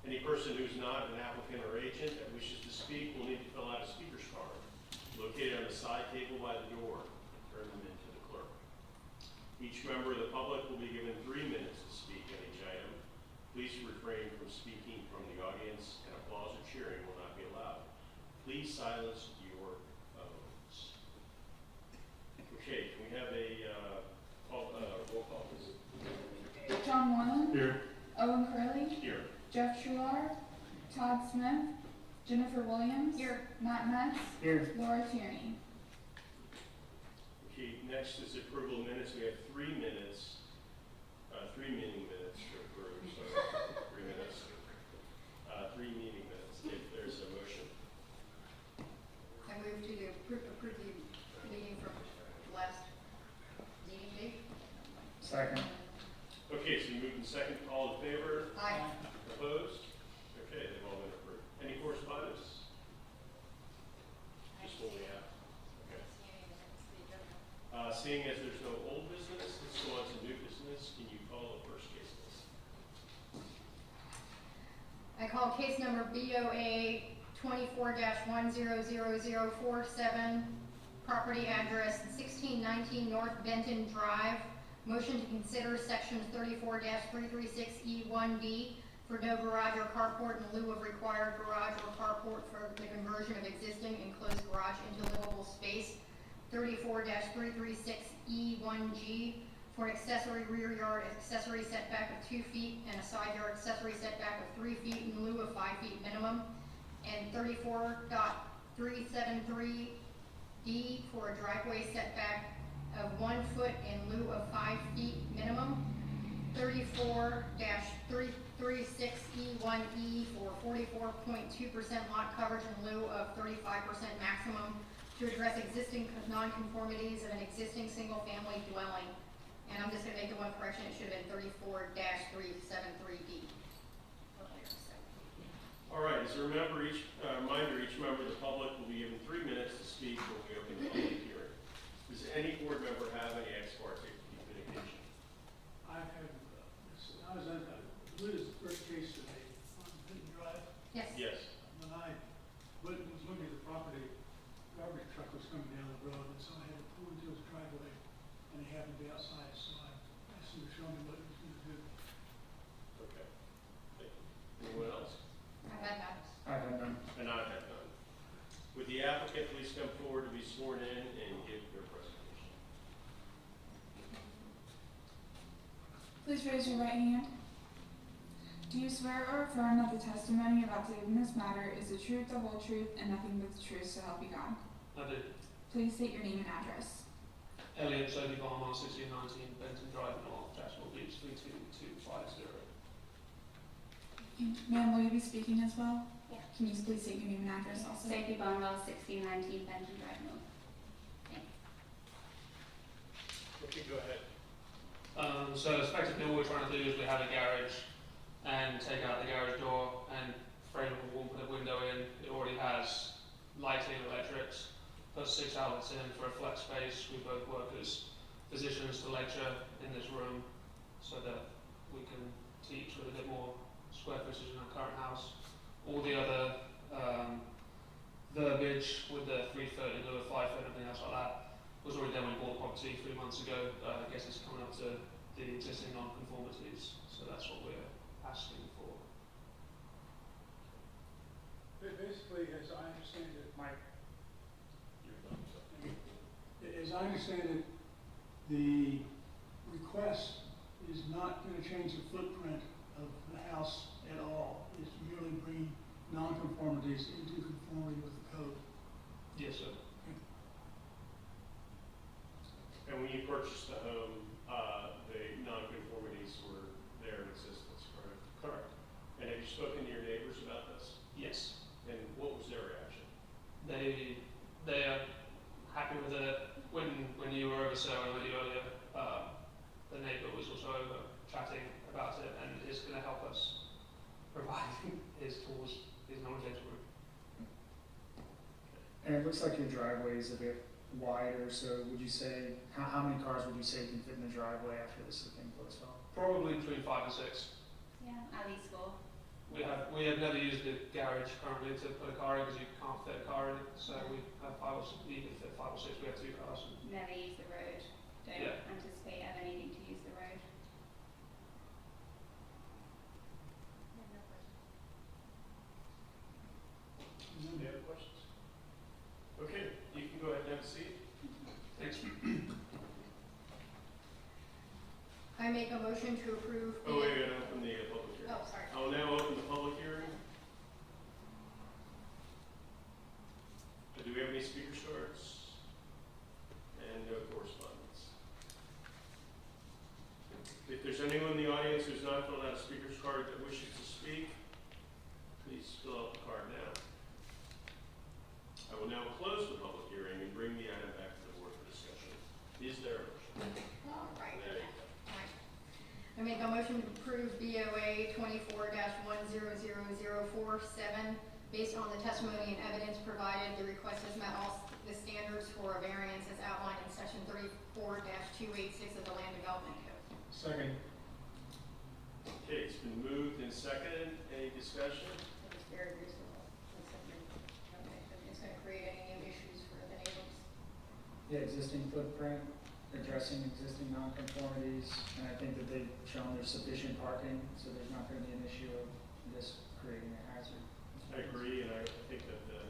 Any person who's not an applicant or agent that wishes to speak will need to fill out a speaker's card located on the side table by the door. Turn them into the clerk. Each member of the public will be given 3 minutes to speak on each item. Please refrain from speaking from the audience, and applause or cheering will not be allowed. Please silence your phones. Okay, can we have a roll call, please? John Moreland. Here. Owen Curley. Here. Jeff Shular. Todd Smith. Jennifer Williams. Here. Matt Metz. Here. Laura Tierney. Okay, next is approval of minutes. We have 3 minutes, 3 meeting minutes to approve, so 3 minutes. 3 meeting minutes, if there's a motion. I move to approve the meeting from last meeting date. Second. Okay, so you moved in second. All in favor? Aye. Opposed? Okay, they've all been approved. Any correspondence? Just what we have. Okay. Seeing as there's no old business, let's go on to new business. Can you call the first case, please? I call case number BOA 24-100047, property address 1619 North Benton Drive. Motion to consider section 34-336E1D for no garage or carport in lieu of required garage or carport for the conversion of existing enclosed garage into livable space. 34-336E1G for an accessory rear yard accessory setback of 2 feet and a side yard accessory setback of 3 feet in lieu of 5 feet minimum. And 34.373D for a driveway setback of 1 foot in lieu of 5 feet minimum. 34-336E1E for 44.2% lot coverage in lieu of 35% maximum to address existing nonconformities of an existing single-family dwelling. And I'm just gonna make the one correction, it should have been 34-373D. All right, as a reminder, each member of the public will be given 3 minutes to speak when we open the public hearing. Does any board member have any ex parte communication? I believe it's the first case today on Benton Drive. Yes. Yes. When I was looking at the property, garbage truck was coming down the road, and so I had to pull into his driveway, and he happened to be outside, so I asked him to show me what he was gonna do. Okay. Thank you. Anyone else? I've had that. I've had none. And I have none. Would the applicant please come forward to be sworn in and give their presentation? Please raise your right hand. Do you swear or affirm that the testimony about to give in this matter is the truth, the whole truth, and nothing but the truth, so help you God? I do. Please state your name and address. Elliot Jody Barmar, 1619 Benton Drive North, Jacksonville Beach, 32250. Ma'am, will you be speaking as well? Yeah. Can you please state your name and address also? Sophie Bonwell, 1619 Benton Drive North. Thanks. Okay, go ahead. So effectively all we're trying to do is we have a garage and take out the garage door and frame a wall, put a window in. It already has lighting and electrics. Put 6 outlets in for a flex space. We both work as physicians to lecture in this room so that we can teach with a bit more square footage in our current house. All the other verbiage with the 3 foot in lieu of 5 foot and everything else like that was already done when we bought the property 3 months ago. I guess it's coming up to the existing non-conformities, so that's what we're asking for. Basically, as I understand it, Mike. as I understand it, the request is not gonna change the footprint of the house at all. It's merely bringing nonconformities into conformity with the code. Yes, sir. And when you purchased the home, the nonconformities were there in existence, correct? Correct. And have you spoken to your neighbors about this? Yes. And what was their reaction? They are happy with it. When you were over, sir, I met you earlier, the neighbour was also over chatting about it and is going to help us provide his tools, his knowledge room. And it looks like your driveway is a bit wider, so would you say, how many cars would you say can fit in the driveway after this has been closed off? Probably between 5 and 6. Yeah, at least school. We have never used the garage currently to put a car in because you can't fit a car in it. So we have you can fit 5 or 6. We have 2 cars. Never use the road. Don't Yeah. anticipate ever needing to use the road. Any other questions? Okay, you can go ahead and have a seat. Thanks. I make a motion to approve. Oh, wait, we gotta open the public hearing. Oh, sorry. I will now open the public hearing. Do we have any speaker cards? And no correspondence. If there's anyone in the audience who's not filled out a speaker's card that wishes to speak, please fill out the card now. I will now close the public hearing and bring the item back to the board for discussion. Is there a motion? All right. There you go. Alright. I make a motion to approve BOA 24-100047. Based on the testimony and evidence provided, the request has met all the standards for a variance as outlined in section 34-286 of the Land Development Code. Second. Okay, it's been moved and seconded. Any discussion? It was very reasonable. It's going to create any new issues for the neighbors. Yeah, existing footprint, addressing existing nonconformities, and I think that they've shown there's sufficient parking, so there's not gonna be an issue of this creating a hazard. I agree, and I think that the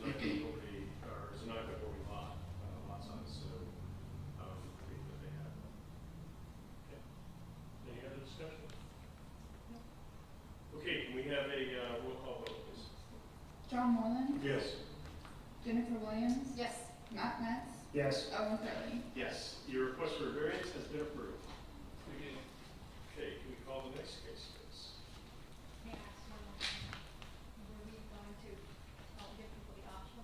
non-conformity, or is a non-conforming lot, lot size, so, I think that they have. Okay. Any other discussion? Okay, can we have a, roll call vote, please? John Moreland, Yes. Jennifer Williams, Yes. Matt Metz, Yes. Owen Fairley. Yes, your request for a variance has been approved. Thank you. Okay, can we call the next case, please? May I ask one more thing? Were we going to give people the option?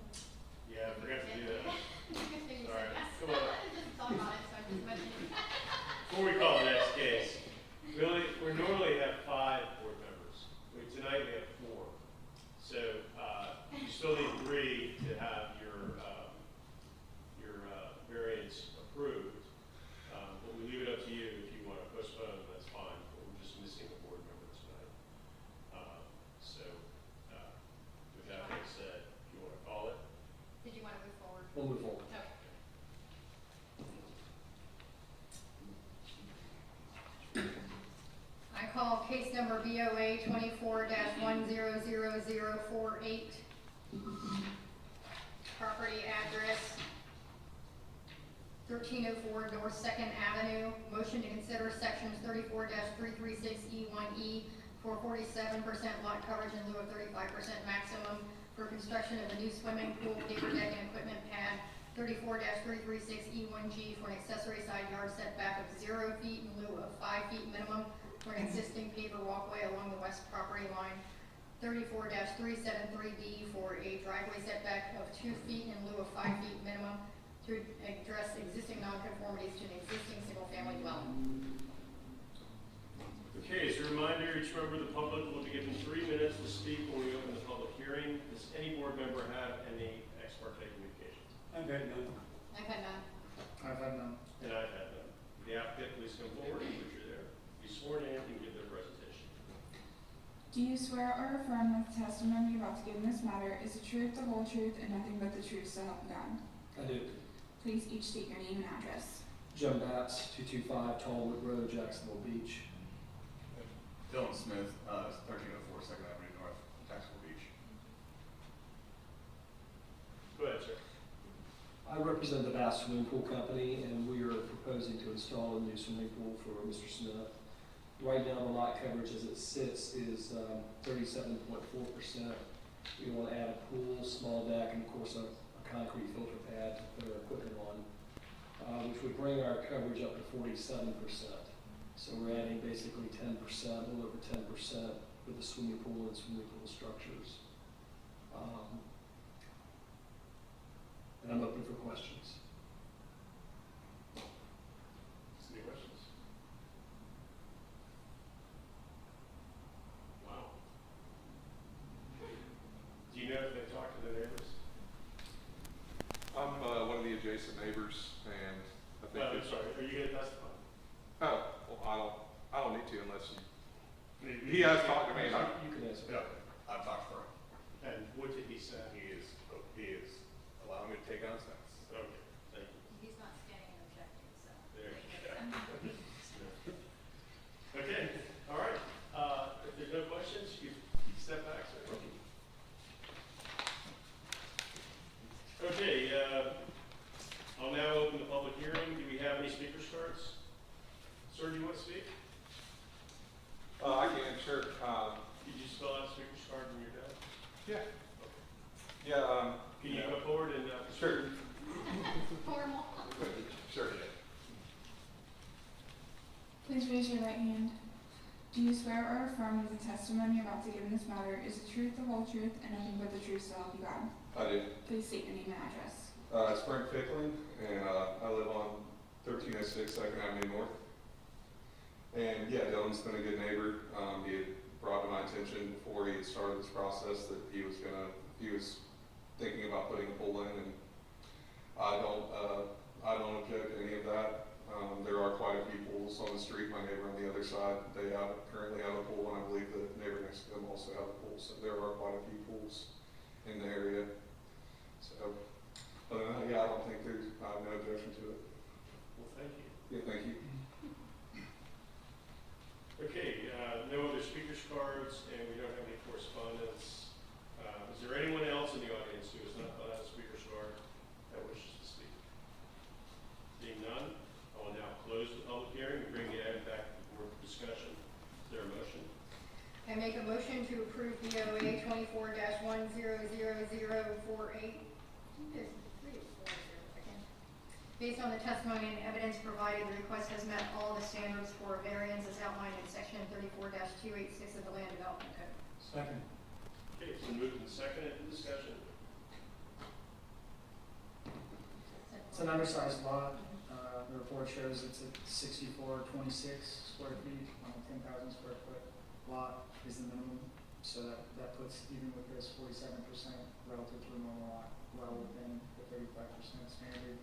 Yeah, I forgot to do that. You All right, said yes. come on. Just thought about it, so I just mentioned it. Before we call the next case, we normally have 5 board members. Tonight we have 4. So, you still need 3 to have your variance approved. But we leave it up to you. If you want to postpone, that's fine. But we're just missing a board member tonight. With that being said, if you want to call it. Did you want to move forward? We'll move forward. Okay. I call case number BOA 24-100048. Property address 1304 North Second Avenue. Motion to consider sections 34-336E1E for 47% lot coverage in lieu of 35% maximum for construction of a new swimming pool, paper deck, and equipment pad. 34-336E1G for an accessory side yard setback of 0 feet in lieu of 5 feet minimum for an existing paper walkway along the west property line. 34-373D for a driveway setback of 2 feet in lieu of 5 feet minimum to address existing nonconformities to an existing single-family dwelling. Okay, as a reminder, each member of the public will be given 3 minutes to speak when we open the public hearing. Does any board member have any ex parte communication? I've had none. I've had none. I've had none. And I've had none. The applicant, please come forward, put your there. Be sworn in and give their presentation. Do you swear or affirm that the testimony you're about to give in this matter is the truth, the whole truth, and nothing but the truth, so help you God? I do. Please each state your name and address. Jim Batts, 225 Tallwood Road, Jacksonville Beach. Dylan Smith, 1304 Second Avenue North, Jacksonville Beach. Go ahead, sir. I represent the Bass Swimming Pool Company, and we are proposing to install a new swimming pool for Mr. Smith. Right now, the lot coverage as it sits is 37.4%. We want to add a pool, small deck, and of course a concrete filter pad to put our equipment on, which would bring our coverage up to 47%. So we're adding basically 10%, a little over 10% with the swimming pool and swimming pool structures. And I'm open for questions. Any questions? Wow. Do you know if they talked to the neighbors? I'm one of the adjacent neighbors, and I think I'm it's. sorry, are you going to testify? Oh, well, I don't need to unless you He has talked to me, and You can answer. Yeah, I've talked to him. And what did he say? He is allowing me to take on steps. Okay, thank you. He's not standing and objecting, so. There you go. Okay, all right. If there's no questions, you step back, sir. Okay, I'll now open the public hearing. Do we have any speakers cards? Sir, do you want to speak? I can, sure. Could you spell out speaker's card when you're done? Yeah. Yeah, Can you go forward and, sure. Formal. Sure. Please raise your right hand. Do you swear or affirm that the testimony you're about to give in this matter is the truth, the whole truth, and nothing but the truth, so help you God? I do. Please state your name and address. It's Frank Fickling, and I live on 1306 2nd Avenue North. And yeah, Dylan's been a good neighbor. He had brought to my attention before he had started this process that he was thinking about putting a pool in, and I don't object to any of that. There are quite a few pools on the street. My neighbor on the other side, they currently have a pool, and I believe the neighbor next to them also have a pool. So there are quite a few pools in the area. So, other than that, yeah, I have no objection to it. well, thank you. Yeah, thank you. Okay, no other speakers cards, and we don't have any correspondence. Is there anyone else in the audience who has not filled out a speaker's card that wishes to speak? Seeing none, I will now close the public hearing and bring the item back to the board for discussion. Is there a motion? I make a motion to approve BOA 24-100048. There's 3 or 4 here, I think. Based on the testimony and evidence provided, the request has met all the standards for variance as outlined in section 34-286 of the Land Development Code. Second. Okay, it's been moved and seconded. Discussion. It's an undersized lot. The report shows it's at 6426 square feet on a 10,000 square foot lot is the minimum. So that puts, even with this 47% relative to a normal lot, well within the 35% standard.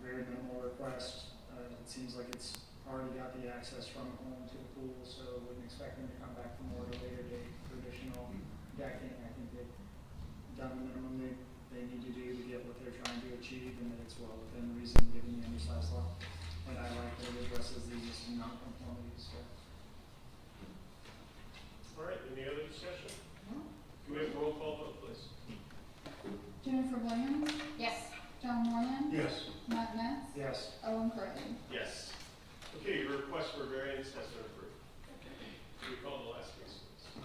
Very minimal request. It seems like it's already got the access from home to the pool, so wouldn't expect them to come back for more at a later date for additional decking. I think they've done the minimum they need to do to get what they're trying to achieve, and that it's well within reason given the undersized lot. And I like that it addresses the existing non-conformities, so. All right, any other discussion? Can we have a roll call vote, please? Jennifer Williams, Yes. John Moreland, Yes. Matt Metz, Yes. Owen Curley. Yes. Okay, your request for variance has been approved. Can we call the last case, please?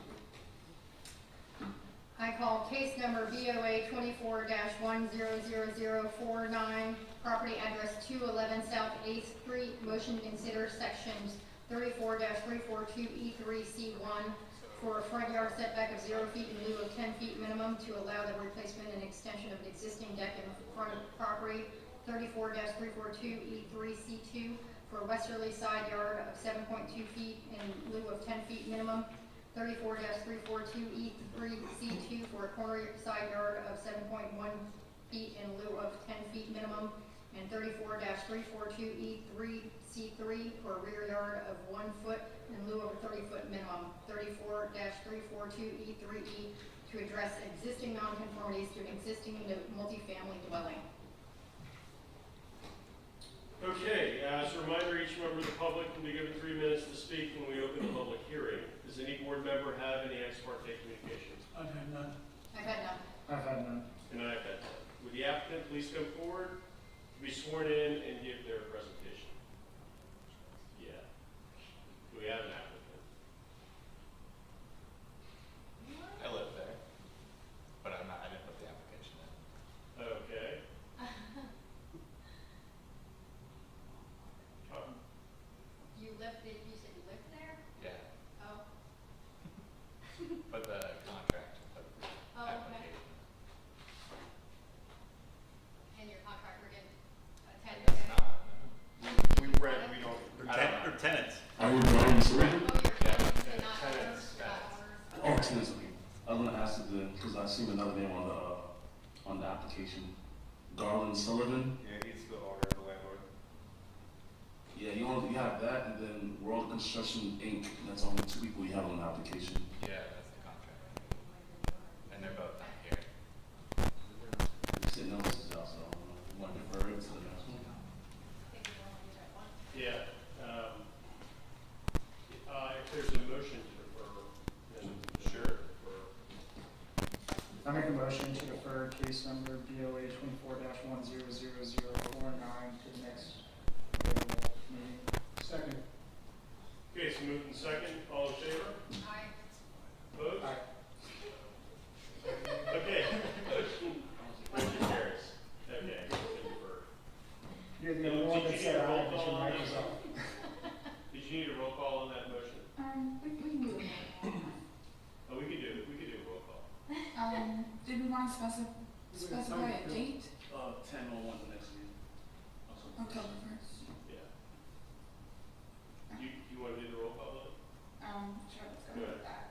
I call case number BOA 24-100049, property address 211 South 8th Street. Motion to consider sections 34-342E3C1 for a front yard setback of 0 feet in lieu of 10 feet minimum to allow the replacement and extension of an existing deck in front of the property. 34-342E3C2 for a westerly side yard of 7.2 feet in lieu of 10 feet minimum. 34-342E3C2 for a corner side yard of 7.1 feet in lieu of 10 feet minimum, and 34-342E3C3 for a rear yard of 1 foot in lieu of a 30-foot minimum. 34-342E3E to address existing nonconformities to an existing multifamily dwelling. Okay, as a reminder, each member of the public will be given 3 minutes to speak when we open the public hearing. Does any board member have any ex parte communications? I've had none. I've had none. I've had none. And I've had none. Would the applicant please come forward, be sworn in, and give their presentation? Yeah. Do we have an applicant? I live there, but I didn't put the application in. Okay. You said you lived there? Yeah, Oh. but the contract, but Oh, okay. application. And your contractor didn't attend? It's okay. not, We read, we don't. They're tenants. I would mind, Oh, so. your tenants did not Tenants, owners, Oh, tenants, okay. I was gonna ask it because I seen another name on the application. Garland Sullivan? Yeah, he's the owner, the landlord. Yeah, you have that, and then World Construction Inc., and that's only 2 people you have on the application. Yeah, that's the contract. And they're both not here. You said no, this is out, so I don't know. You want to defer it to the next one? Yeah, if there's a motion to defer, then sure, defer. I make a motion to defer case number BOA 24-100049 to the next available meeting. Second. Okay, so moved in second, all in favor? Aye. Opposed? Aye. Okay, motion carries. Okay, it's been deferred. You're the only one that said aye, but your mic is off. Did you need a roll call on that motion? We can do it. Oh, we could do a roll call. Did we want to specify a date? 10:01 the next meeting. October 1st. Yeah. You want to do the roll call then? Sure, let's go Go with that.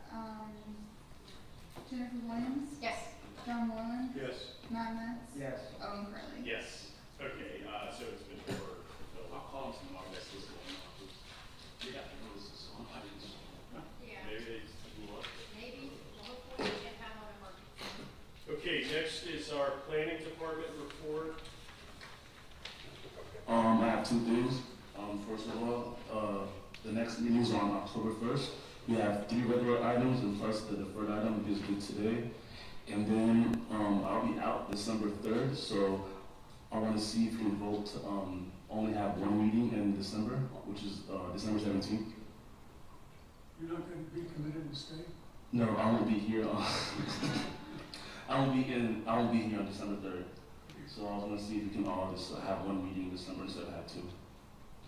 Jennifer Williams, Yes. John Moreland, Yes. Matt Metz, Yes. Owen Curley. Yes. Okay, so it's been deferred. I'll call him tomorrow, that's what's going on. They got to know this is on. Yeah. Maybe they want. Maybe, hopefully we can have an emergency. Okay, next is our planning department report. I have 2 things. First of all, the next meeting is on October 1st. We have 3 regular items, and plus the deferred item we just did today. And then I'll be out December 3rd, so I want to see if we vote to only have 1 meeting in December, which is December 17th. You're not going to be committed to stay? No, I won't be here. I won't be here on December 3rd. So I was gonna see if we can all just have 1 meeting in December instead of have 2.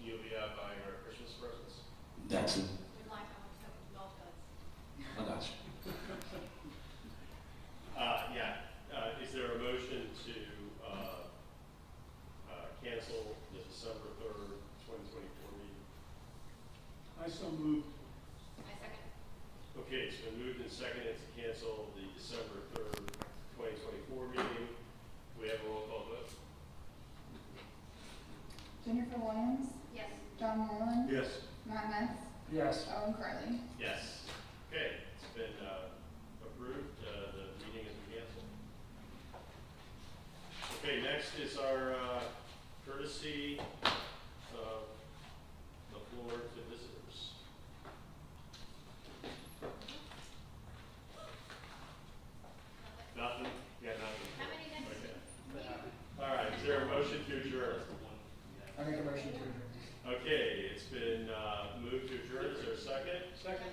You'll be out buying our Christmas presents. That too. We'd like to have some adult goods. I got you. Is there a motion to cancel the December 3rd, 2024 meeting? I so moved. I second. Okay, it's been moved and seconded to cancel the December 3rd, 2024 meeting. We have a roll call vote. Jennifer Williams, Yes. John Moreland, Yes. Matt Metz, Yes. Owen Curley. Yes. Okay, it's been approved. The meeting has been canceled. Okay, next is our courtesy of the floor to visitors. Nothing? Yeah, nothing. How many next? Okay. All right, is there a motion to adjourn? I make a motion to adjourn. Okay, it's been moved to adjourn. Is there a second? Second.